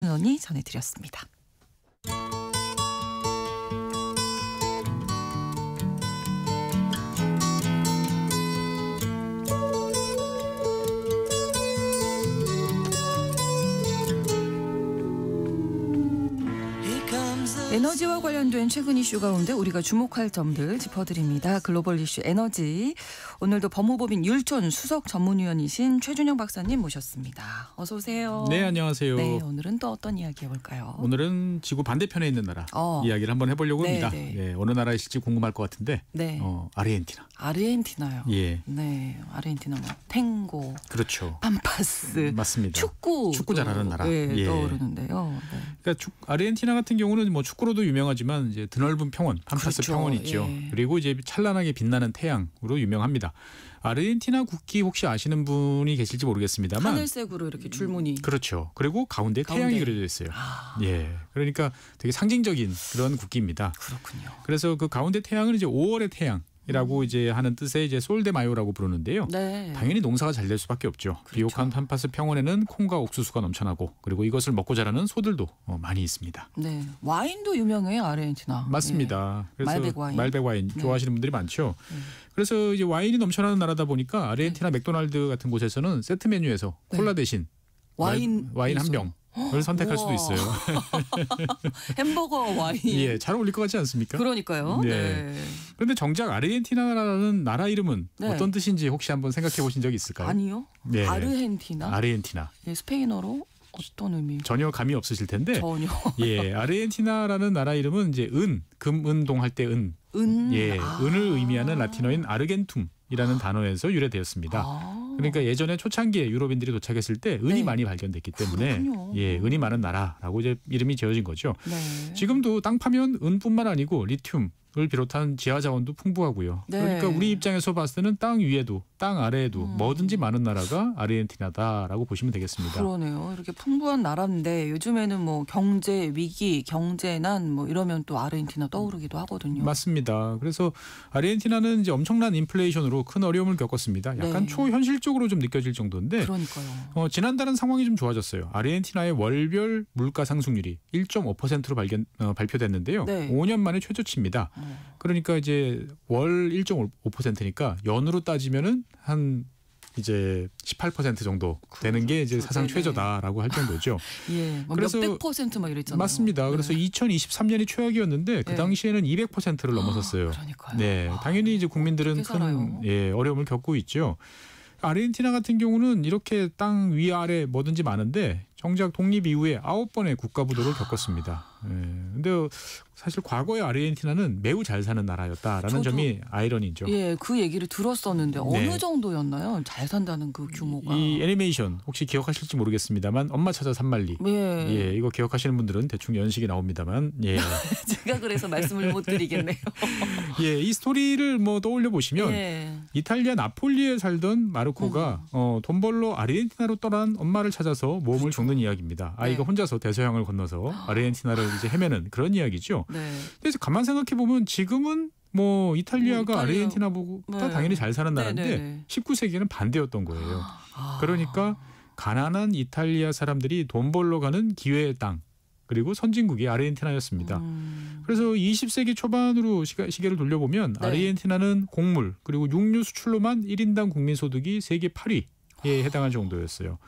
평론이 전해드렸습니다. 에너지와 관련된 최근 이슈 가운데 우리가 주목할 점들 짚어드립니다. 글로벌 이슈 에너지. 오늘도 법무법인 율촌 수석 전문위원이신 최준영 박사님 모셨습니다. 어서 오세요. 네, 안녕하세요. 네, 오늘은 또 어떤 이야기 해볼까요? 오늘은 지구 반대편에 있는 나라 이야기를 한번 해보려고 합니다. 네. 네, 어느 나라이실지 궁금할 것 같은데 네. 아르헨티나. 아르헨티나요? 예. 네, 아르헨티나 뭐 탱고, 그렇죠. 팜파스, 맞습니다. 축구 잘하는 나라. 네, 예. 떠오르는데요. 네. 그러니까 아르헨티나 같은 경우는 뭐 축구로도 유명하지만 이제 드넓은 평원, 팜파스 그렇죠. 평원 있죠. 예. 그리고 이제 찬란하게 빛나는 태양으로 유명합니다. 아르헨티나 국기 혹시 아시는 분이 계실지 모르겠습니다만 하늘색으로 이렇게 줄무늬. 그렇죠. 그리고 가운데 태양이 그려져 있어요. 예, 그러니까 되게 상징적인 그런 국기입니다. 그렇군요. 그래서 그 가운데 태양은 이제 5월의 태양이라고 이제 하는 뜻의 이제 솔데마요라고 부르는데요. 네. 당연히 농사가 잘 될 수밖에 없죠. 그렇죠. 비옥한 팜파스 평원에는 콩과 옥수수가 넘쳐나고 그리고 이것을 먹고 자라는 소들도 많이 있습니다. 네, 와인도 유명해요, 아르헨티나. 맞습니다. 네. 그래서 말백 와인 네. 좋아하시는 분들이 많죠. 그래서 이제 와인이 넘쳐나는 나라다 보니까 아르헨티나 맥도날드 같은 곳에서는 세트 메뉴에서 콜라 대신 와인 한 병을 선택할 수도 있어요. 햄버거 와인. 예, 잘 어울릴 것 같지 않습니까? 그러니까요. 네. 그런데 정작 아르헨티나라는 나라 이름은 네. 어떤 뜻인지 혹시 한번 생각해 보신 적이 있을까요? 아니요. 네. 아르헨티나. 아르헨티나. 예, 스페인어로 어떤 의미? 전혀 감이 없으실 텐데. 전혀. 예, 아르헨티나라는 나라 이름은 이제 금은동 할 때 은. 예, 은을 의미하는 라틴어인 아르겐툼이라는 단어에서 유래되었습니다. 그러니까 예전에 초창기에 유럽인들이 도착했을 때 은이 네. 많이 발견됐기 때문에 그렇군요. 예, 은이 많은 나라라고 이제 이름이 지어진 거죠. 네. 지금도 땅 파면 은뿐만 아니고 리튬을 비롯한 지하 자원도 풍부하고요. 네. 그러니까 우리 입장에서 봤을 때는 땅 위에도 땅 아래에도 뭐든지 많은 나라가 아르헨티나다라고 보시면 되겠습니다. 그러네요. 이렇게 풍부한 나라인데 요즘에는 뭐 경제 위기, 경제난 뭐 이러면 또 아르헨티나 떠오르기도 하거든요. 맞습니다. 그래서 아르헨티나는 이제 엄청난 인플레이션으로 큰 어려움을 겪었습니다. 약간 네. 초현실적으로 좀 느껴질 정도인데 그러니까요. 지난달은 상황이 좀 좋아졌어요. 아르헨티나의 월별 물가 상승률이 1.5%로 발표됐는데요. 네. 5년 만에 최저치입니다. 그러니까 이제 월 1.5%니까 연으로 따지면은 한 이제 18% 정도 되는 게 이제 사상 최저다라고 할 정도죠. 예, 뭐 그래서 몇백 퍼센트 막 이랬잖아요. 맞습니다. 네. 그래서 2023년이 최악이었는데 그 네. 당시에는 200%를 넘어섰어요. 그러니까요. 네, 당연히 이제 국민들은 큰 어려움을 겪고 있죠. 아르헨티나 같은 경우는 이렇게 땅 위아래 뭐든지 많은데 정작 독립 이후에 9번의 국가 부도를 겪었습니다. 그런데 사실 과거의 아르헨티나는 매우 잘 사는 나라였다라는 점이 아이러니죠. 예, 그 얘기를 들었었는데 네. 어느 정도였나요? 잘 산다는 그 규모가. 이 애니메이션 혹시 기억하실지 모르겠습니다만 엄마 찾아 산말리. 예, 이거 기억하시는 분들은 대충 연식이 나옵니다만. 예. 제가 그래서 말씀을 못 드리겠네요. 예, 이 스토리를 뭐 떠올려 보시면 예. 이탈리아 나폴리에 살던 마르코가 돈 벌러 아르헨티나로 떠난 엄마를 찾아서 몸을 죽는 이야기입니다. 아이가 혼자서 대서양을 건너서 아르헨티나를 이제 헤매는 그런 이야기죠. 네. 근데 가만 생각해 보면 지금은 뭐 이탈리아가 아르헨티나보다 당연히 잘 사는 나라인데 19세기에는 반대였던 거예요. 그러니까 가난한 이탈리아 사람들이 돈 벌러 가는 기회의 땅 그리고 선진국이 아르헨티나였습니다. 그래서 20세기 초반으로 시계를 돌려보면 아르헨티나는 곡물 그리고 육류 수출로만 1인당 국민소득이 세계 8위에 해당할 정도였어요.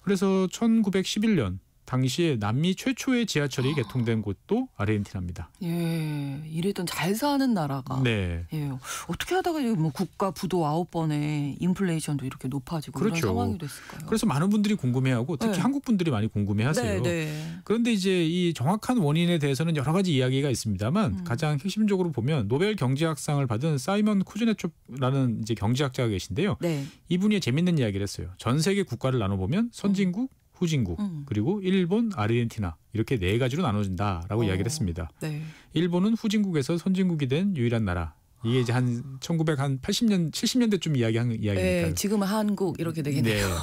그래서 1911년 당시에 남미 최초의 지하철이 개통된 곳도 아르헨티나입니다. 예, 이랬던 잘 사는 나라가. 네. 예, 어떻게 하다가 뭐 국가 부도 9번에 인플레이션도 이렇게 높아지고 그렇죠. 이런 상황이 됐을까요? 그래서 많은 분들이 궁금해하고 특히 한국 분들이 많이 궁금해하세요. 그런데 이제 이 정확한 원인에 대해서는 여러 가지 이야기가 있습니다만 가장 핵심적으로 보면 노벨 경제학상을 받은 사이먼 쿠즈네초프라는 이제 경제학자가 계신데요. 이분이 재밌는 이야기를 했어요. 전 세계 국가를 나눠보면 선진국, 후진국 그리고 일본, 아르헨티나 이렇게 네 가지로 나눠진다라고 이야기를 했습니다. 일본은 후진국에서 선진국이 된 유일한 나라. 이게 이제 한 1980년, 70년대쯤 이야기한 이야기니까요. 지금은 한국 이렇게 되겠네요. 네.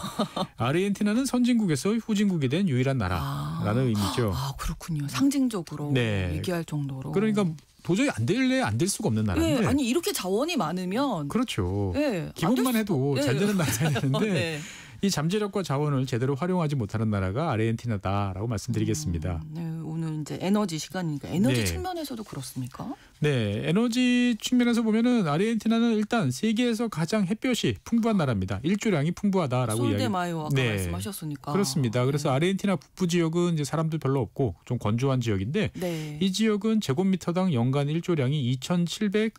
아르헨티나는 선진국에서 후진국이 된 유일한 나라라는 의미죠. 그렇군요. 상징적으로 얘기할 정도로. 그러니까 도저히 안 될래 안 될 수가 없는 나라인데. 아니 이렇게 자원이 많으면. 그렇죠. 예, 기본만 해도 잘 되는 나라인데 이 잠재력과 자원을 제대로 활용하지 못하는 나라가 아르헨티나다라고 말씀드리겠습니다. 네, 오늘 이제 에너지 시간이니까 에너지 네. 측면에서도 그렇습니까? 네, 에너지 측면에서 보면은 아르헨티나는 일단 세계에서 가장 햇볕이 풍부한 나라입니다. 일조량이 풍부하다라고 이야기. 솔데마요 아까 말씀하셨으니까. 그렇습니다. 그래서 아르헨티나 북부 지역은 이제 사람들 별로 없고 좀 건조한 지역인데 네. 이 지역은 제곱미터당 연간 일조량이 2,700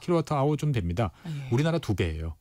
킬로와트아워 좀 됩니다. 우리나라 2배예요.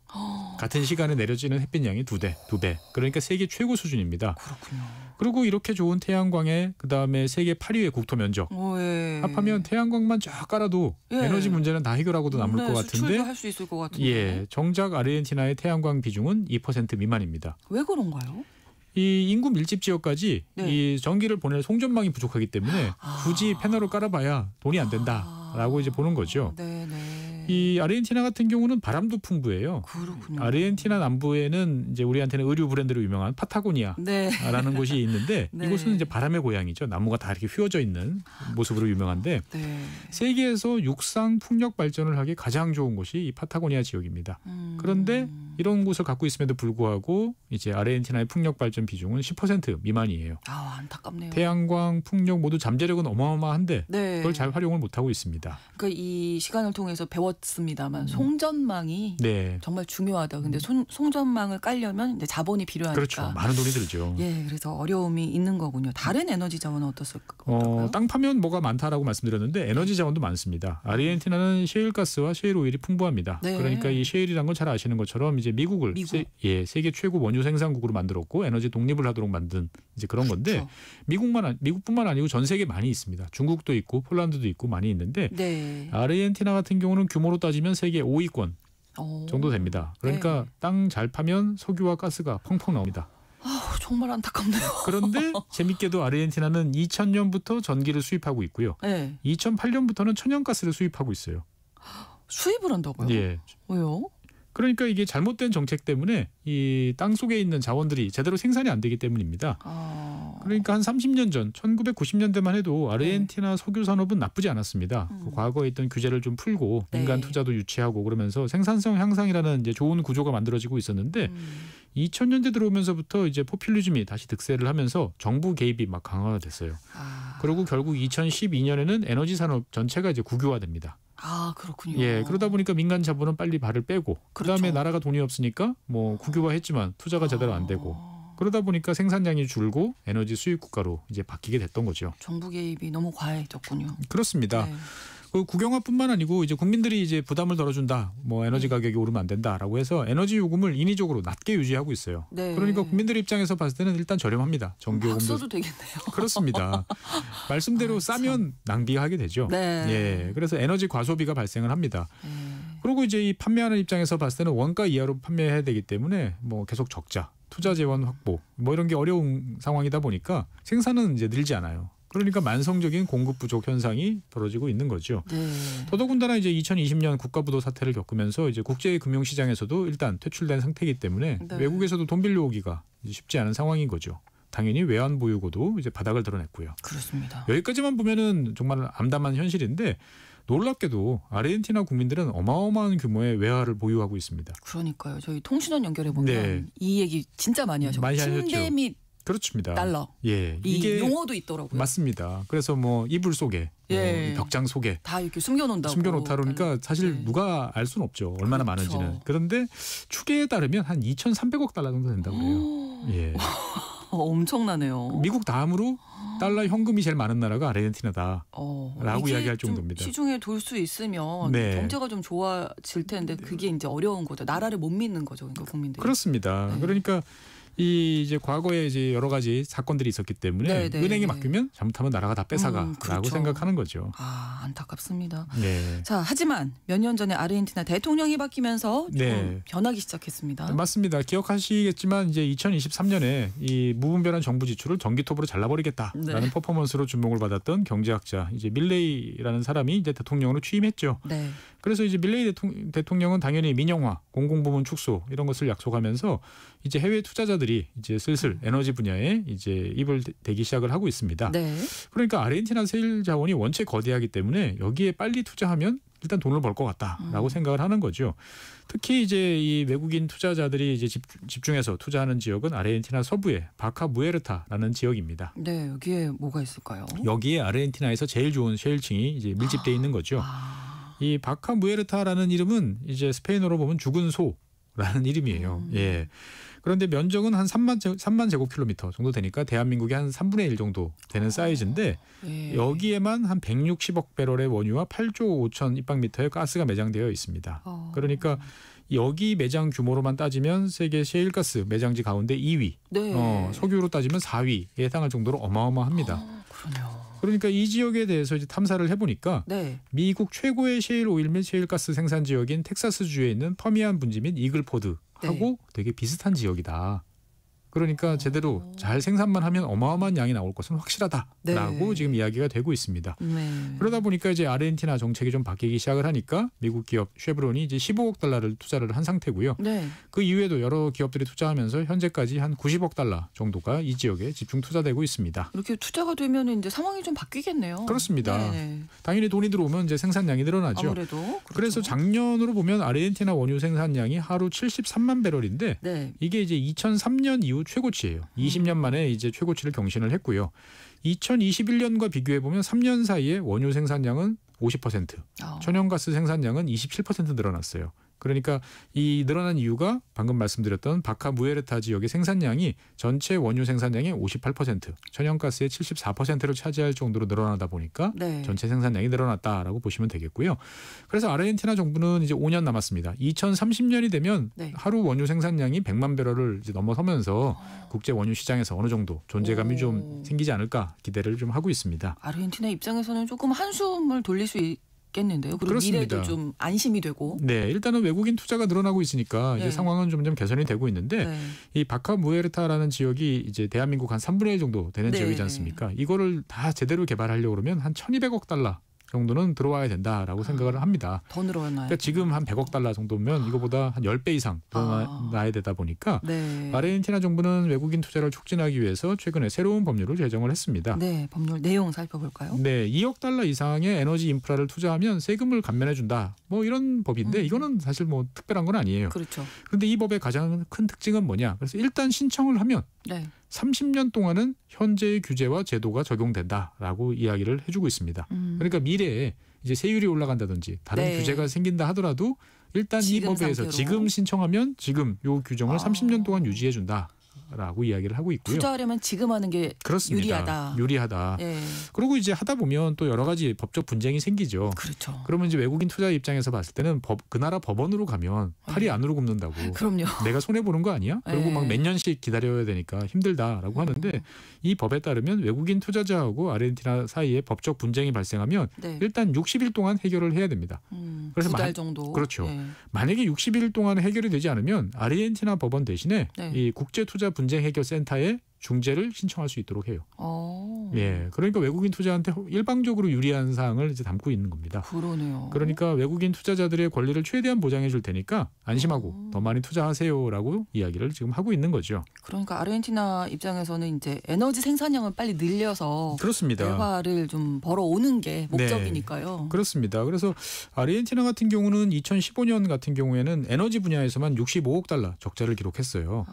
같은 시간에 내려지는 햇빛 양이 2배. 그러니까 세계 최고 수준입니다. 그렇군요. 그리고 이렇게 좋은 태양광에 그다음에 세계 8위의 국토 면적. 예. 합하면 태양광만 쫙 깔아도 예. 에너지 문제는 다 해결하고도 남을 것 같은데. 수출도 할 수 있을 것 같은데. 예, 정작 아르헨티나의 태양광 비중은 2% 미만입니다. 왜 그런가요? 이 인구 밀집 지역까지 네. 이 전기를 보낼 송전망이 부족하기 때문에 굳이 패널을 깔아봐야 돈이 안 된다라고 이제 보는 거죠. 네네. 이 아르헨티나 같은 경우는 바람도 풍부해요. 그렇군요. 아르헨티나 남부에는 이제 우리한테는 의류 브랜드로 유명한 파타고니아라는 네. 곳이 있는데 네. 이곳은 이제 바람의 고향이죠. 나무가 다 이렇게 휘어져 있는 모습으로 유명한데 네. 세계에서 육상 풍력 발전을 하기 가장 좋은 곳이 이 파타고니아 지역입니다. 그런데 이런 곳을 갖고 있음에도 불구하고 이제 아르헨티나의 풍력 발전 비중은 10% 미만이에요. 아, 안타깝네요. 태양광, 풍력 모두 잠재력은 어마어마한데 네. 그걸 잘 활용을 못하고 있습니다. 그러니까 이 시간을 통해서 배웠습니다만 송전망이 네, 정말 중요하다. 근데 송전망을 깔려면 이제 자본이 필요하니까. 그렇죠. 많은 돈이 들죠. 예, 그래서 어려움이 있는 거군요. 다른 에너지 자원은 어떨까요? 땅 파면 뭐가 많다라고 말씀드렸는데 에너지 자원도 많습니다. 아르헨티나는 셰일가스와 셰일 오일이 풍부합니다. 네. 그러니까 이 셰일이란 건 잘 아시는 것처럼 이제 미국. 세계 최고 원유 생산국으로 만들었고 에너지 독립을 하도록 만든 이제 그런 건데 그렇죠. 미국뿐만 아니고 전 세계 많이 있습니다. 중국도 있고 폴란드도 있고 많이 있는데 네. 아르헨티나 같은 경우는 규모로 따지면 세계 5위권 정도 됩니다. 그러니까 네. 땅 잘 파면 석유와 가스가 펑펑 나옵니다. 아, 정말 안타깝네요. 그런데 재밌게도 아르헨티나는 2000년부터 전기를 수입하고 있고요. 네. 2008년부터는 천연가스를 수입하고 있어요. 수입을 한다고요? 예. 왜요? 그러니까 이게 잘못된 정책 때문에 이 땅 속에 있는 자원들이 제대로 생산이 안 되기 때문입니다. 그러니까 한 30년 전 1990년대만 해도 아르헨티나 석유 산업은 나쁘지 않았습니다. 과거에 있던 규제를 좀 풀고 민간 투자도 유치하고 그러면서 생산성 향상이라는 이제 좋은 구조가 만들어지고 있었는데 2000년대 들어오면서부터 이제 포퓰리즘이 다시 득세를 하면서 정부 개입이 막 강화가 됐어요. 그리고 결국 2012년에는 에너지 산업 전체가 이제 국유화됩니다. 아, 그렇군요. 예, 그러다 보니까 민간 자본은 빨리 발을 빼고 그다음에 그렇죠. 나라가 돈이 없으니까 뭐 국유화했지만 투자가 제대로 안 되고 그러다 보니까 생산량이 줄고 에너지 수입 국가로 이제 바뀌게 됐던 거죠. 정부 개입이 너무 과해졌군요. 그렇습니다. 네. 그 국영화뿐만 아니고 이제 국민들이 이제 부담을 덜어준다. 뭐 에너지 가격이 오르면 안 된다라고 해서 에너지 요금을 인위적으로 낮게 유지하고 있어요. 네. 그러니까 국민들 입장에서 봤을 때는 일단 저렴합니다. 전기 막 요금도 써도 되겠네요. 그렇습니다. 말씀대로 싸면 낭비하게 되죠. 네. 예, 그래서 에너지 과소비가 발생을 합니다. 그리고 이제 이 판매하는 입장에서 봤을 때는 원가 이하로 판매해야 되기 때문에 뭐 계속 적자, 투자 재원 확보 뭐 이런 게 어려운 상황이다 보니까 생산은 이제 늘지 않아요. 그러니까 만성적인 공급 부족 현상이 벌어지고 있는 거죠. 네. 더더군다나 이제 2020년 국가부도 사태를 겪으면서 이제 국제 금융 시장에서도 일단 퇴출된 상태이기 때문에 네. 외국에서도 돈 빌려오기가 쉽지 않은 상황인 거죠. 당연히 외환 보유고도 이제 바닥을 드러냈고요. 그렇습니다. 여기까지만 보면은 정말 암담한 현실인데 놀랍게도 아르헨티나 국민들은 어마어마한 규모의 외화를 보유하고 있습니다. 그러니까요. 저희 통신원 연결해 보면 네. 이 얘기 진짜 많이 하셨고 많이 하셨죠. 침대 및 그렇습니다. 달러. 예, 이 이게 용어도 있더라고요. 맞습니다. 그래서 뭐 이불 속에, 예. 뭐 벽장 속에 다 이렇게 숨겨놓는다고. 숨겨놓다 그러니까 사실 네. 누가 알 수는 없죠. 얼마나 그렇죠. 많은지는. 그런데 추계에 따르면 한 2,300억 달러 정도 된다고 해요. 예. 엄청나네요. 미국 다음으로 달러 현금이 제일 많은 나라가 아르헨티나다라고 이야기할 정도입니다. 시중에 돌 수 있으면 네. 경제가 좀 좋아질 텐데 그게 이제 어려운 거죠. 나라를 못 믿는 거죠. 그러니까 국민들이. 그렇습니다. 네. 그러니까 이 이제 과거에 이제 여러 가지 사건들이 있었기 때문에 네, 네. 은행에 맡기면 잘못하면 나라가 다 뺏어가라고 그렇죠. 생각하는 거죠. 아, 안타깝습니다. 네. 자, 하지만 몇 년 전에 아르헨티나 대통령이 바뀌면서 조금 네. 변하기 시작했습니다. 맞습니다. 기억하시겠지만 이제 2023년에 이 무분별한 정부 지출을 전기톱으로 잘라버리겠다라는 네. 퍼포먼스로 주목을 받았던 경제학자 이제 밀레이라는 사람이 이제 대통령으로 취임했죠. 네. 그래서 이제 밀레이 대통령은 당연히 민영화, 공공부문 축소 이런 것을 약속하면서 이제 해외 투자자들이 이제 슬슬 에너지 분야에 이제 입을 대기 시작을 하고 있습니다. 네. 그러니까 아르헨티나 세일 자원이 원체 거대하기 때문에 여기에 빨리 투자하면 일단 돈을 벌 것 같다라고 생각을 하는 거죠. 특히 이제 이 외국인 투자자들이 이제 집중해서 투자하는 지역은 아르헨티나 서부의 바카 무에르타라는 지역입니다. 네, 여기에 뭐가 있을까요? 여기에 아르헨티나에서 제일 좋은 셰일층이 이제 밀집돼 있는 거죠. 이 바카 무에르타라는 이름은 이제 스페인어로 보면 죽은 소라는 이름이에요. 예. 그런데 면적은 한 3만 제곱킬로미터 정도 되니까 대한민국의 한 3분의 1 정도 되는 사이즈인데 여기에만 한 160억 배럴의 원유와 8조 5천 입방미터의 가스가 매장되어 있습니다. 그러니까 여기 매장 규모로만 따지면 세계 셰일가스 매장지 가운데 2위, 석유로 따지면 4위에 해당할 정도로 어마어마합니다. 그러네요. 그러니까 이 지역에 대해서 이제 탐사를 해보니까 미국 최고의 셰일 오일 및 셰일가스 생산 지역인 텍사스주에 있는 퍼미안 분지 및 이글포드하고 되게 비슷한 지역이다. 그러니까 제대로 잘 생산만 하면 어마어마한 양이 나올 것은 확실하다라고 지금 이야기가 되고 있습니다. 그러다 보니까 이제 아르헨티나 정책이 좀 바뀌기 시작을 하니까 미국 기업 쉐브론이 이제 15억 달러를 투자를 한 상태고요. 그 이후에도 여러 기업들이 투자하면서 현재까지 한 90억 달러 정도가 이 지역에 집중 투자되고 있습니다. 이렇게 투자가 되면 이제 상황이 좀 바뀌겠네요. 그렇습니다. 당연히 돈이 들어오면 이제 생산량이 늘어나죠. 아무래도 그렇죠. 그래서 작년으로 보면 아르헨티나 원유 생산량이 하루 73만 배럴인데 이게 이제 2003년 이후 최고치예요. 20년 만에 이제 최고치를 경신을 했고요. 2021년과 비교해 보면 3년 사이에 원유 생산량은 50%, 천연가스 생산량은 27% 늘어났어요. 그러니까 이 늘어난 이유가 방금 말씀드렸던 바카 무에르타 지역의 생산량이 전체 원유 생산량의 58%, 천연가스의 74%를 차지할 정도로 늘어나다 보니까 전체 생산량이 늘어났다라고 보시면 되겠고요. 그래서 아르헨티나 정부는 이제 5년 남았습니다. 2030년이 되면 하루 원유 생산량이 100만 배럴을 이제 넘어서면서 국제 원유 시장에서 어느 정도 존재감이 좀 생기지 않을까 기대를 좀 하고 있습니다. 아르헨티나 입장에서는 조금 한숨을 돌릴 수 겠는데요. 그리고 그렇습니다. 미래도 좀 안심이 되고. 네, 일단은 외국인 투자가 늘어나고 있으니까 이제 상황은 점점 개선이 되고 있는데 이 바카 무에르타라는 지역이 이제 대한민국 한 3분의 1 정도 되는 지역이지 않습니까? 이거를 다 제대로 개발하려고 그러면 한 1,200억 달러 정도는 들어와야 된다라고 생각을 합니다. 더 늘어나요. 그러니까 지금 한 100억 달러 정도면 이거보다 한 10배 이상 늘어나야 되다 보니까 아르헨티나 정부는 외국인 투자를 촉진하기 위해서 최근에 새로운 법률을 제정을 했습니다. 네, 법률 내용 살펴볼까요? 네, 2억 달러 이상의 에너지 인프라를 투자하면 세금을 감면해 준다. 뭐 이런 법인데 이거는 사실 뭐 특별한 건 아니에요. 그렇죠. 그런데 이 법의 가장 큰 특징은 뭐냐? 그래서 일단 신청을 하면 30년 동안은 현재의 규제와 제도가 적용된다라고 이야기를 해주고 있습니다. 그러니까 미래에 이제 세율이 올라간다든지 다른 규제가 생긴다 하더라도 일단 이 법에서 지금 신청하면 지금 요 규정을 30년 동안 유지해 준다. 라고 이야기를 하고 있고요. 투자하려면 지금 하는 게 그렇습니다. 유리하다. 그리고 이제 하다 보면 또 여러 가지 법적 분쟁이 생기죠. 그렇죠. 그러면 이제 외국인 투자 입장에서 봤을 때는 그 나라 법원으로 가면 팔이 안으로 굽는다고. 그럼요. 내가 손해 보는 거 아니야? 그리고 막 몇 년씩 기다려야 되니까 힘들다라고 하는데 이 법에 따르면 외국인 투자자하고 아르헨티나 사이에 법적 분쟁이 발생하면 일단 60일 동안 해결을 해야 됩니다. 그래서 2달 정도. 그렇죠. 만약에 60일 동안 해결이 되지 않으면 아르헨티나 법원 대신에 이 국제투자 분쟁 해결 센터에 중재를 신청할 수 있도록 해요. 예, 그러니까 외국인 투자한테 일방적으로 유리한 사항을 이제 담고 있는 겁니다. 그러네요. 그러니까 외국인 투자자들의 권리를 최대한 보장해 줄 테니까 안심하고 더 많이 투자하세요라고 이야기를 지금 하고 있는 거죠. 그러니까 아르헨티나 입장에서는 이제 에너지 생산량을 빨리 늘려서 그렇습니다. 결과를 좀 벌어오는 게 목적이니까요. 네, 그렇습니다. 그래서 아르헨티나 같은 경우는 2015년 같은 경우에는 에너지 분야에서만 65억 달러 적자를 기록했어요.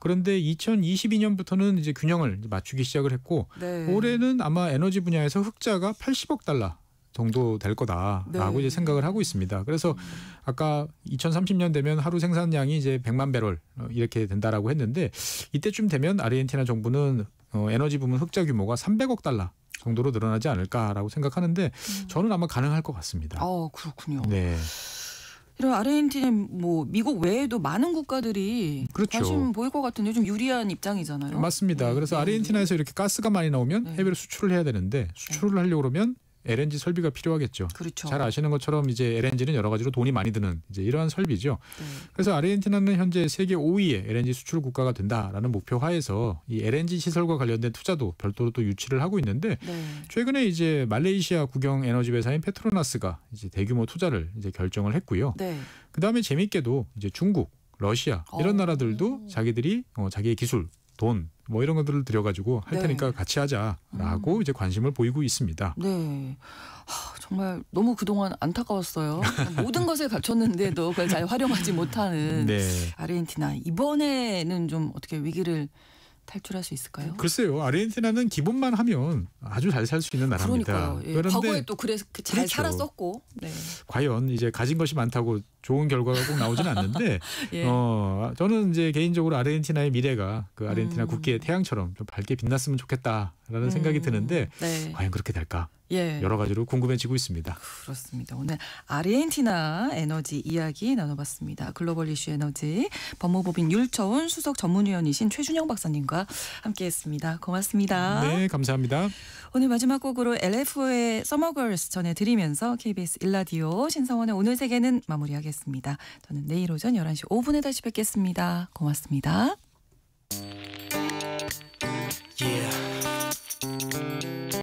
그런데 2022년부터는 이제 균형을 맞추기 시작을 했고 올해는 아마 에너지 분야에서 흑자가 80억 달러 정도 될 거다라고 이제 생각을 하고 있습니다. 그래서 아까 2030년 되면 하루 생산량이 이제 100만 배럴 이렇게 된다라고 했는데 이때쯤 되면 아르헨티나 정부는 에너지 부문 흑자 규모가 300억 달러 정도로 늘어나지 않을까라고 생각하는데 저는 아마 가능할 것 같습니다. 그렇군요. 네. 이런 아르헨티나 뭐 미국 외에도 많은 국가들이 관심 보일 것 같은데 좀 유리한 입장이잖아요. 맞습니다. 그래서 아르헨티나에서 이렇게 가스가 많이 나오면 해외로 수출을 해야 되는데 수출을 하려고 그러면 LNG 설비가 필요하겠죠. 그렇죠. 잘 아시는 것처럼 이제 LNG는 여러 가지로 돈이 많이 드는 이제 이러한 설비죠. 그래서 아르헨티나는 현재 세계 5위의 LNG 수출 국가가 된다라는 목표 하에서 이 LNG 시설과 관련된 투자도 별도로 또 유치를 하고 있는데 최근에 이제 말레이시아 국영 에너지 회사인 페트로나스가 이제 대규모 투자를 이제 결정을 했고요. 그다음에 재밌게도 이제 중국, 러시아 이런 나라들도 자기들이 자기의 기술, 돈 뭐 이런 것들을 들여가지고 할 네. 테니까 같이 하자라고 이제 관심을 보이고 있습니다. 네. 정말 너무 그동안 안타까웠어요. 모든 것을 갖췄는데도 그걸 잘 활용하지 못하는 네. 아르헨티나. 이번에는 좀 어떻게 위기를 탈출할 수 있을까요? 글쎄요. 아르헨티나는 기본만 하면 아주 잘 살 수 있는 나라입니다. 그러니까요. 예. 그런데 과거에 또 그래서 잘 그렇죠. 살았었고. 네. 과연 이제 가진 것이 많다고 좋은 결과가 꼭 나오진 않는데 예. 저는 이제 개인적으로 아르헨티나의 미래가 그 아르헨티나 국기의 태양처럼 좀 밝게 빛났으면 좋겠다라는 생각이 드는데 네. 과연 그렇게 될까? 예. 여러 가지로 궁금해지고 있습니다. 그렇습니다. 오늘 아르헨티나 에너지 이야기 나눠봤습니다. 글로벌 이슈 에너지 법무법인 율천 수석 전문위원이신 최준영 박사님과 함께했습니다. 고맙습니다. 네, 감사합니다. 오늘 마지막 곡으로 LF의 서머걸스 전해드리면서 KBS 1라디오 신성원의 오늘 세계는 마무리하겠습니다. 저는 내일 오전 11시 5분에 다시 뵙겠습니다. 고맙습니다. Yeah.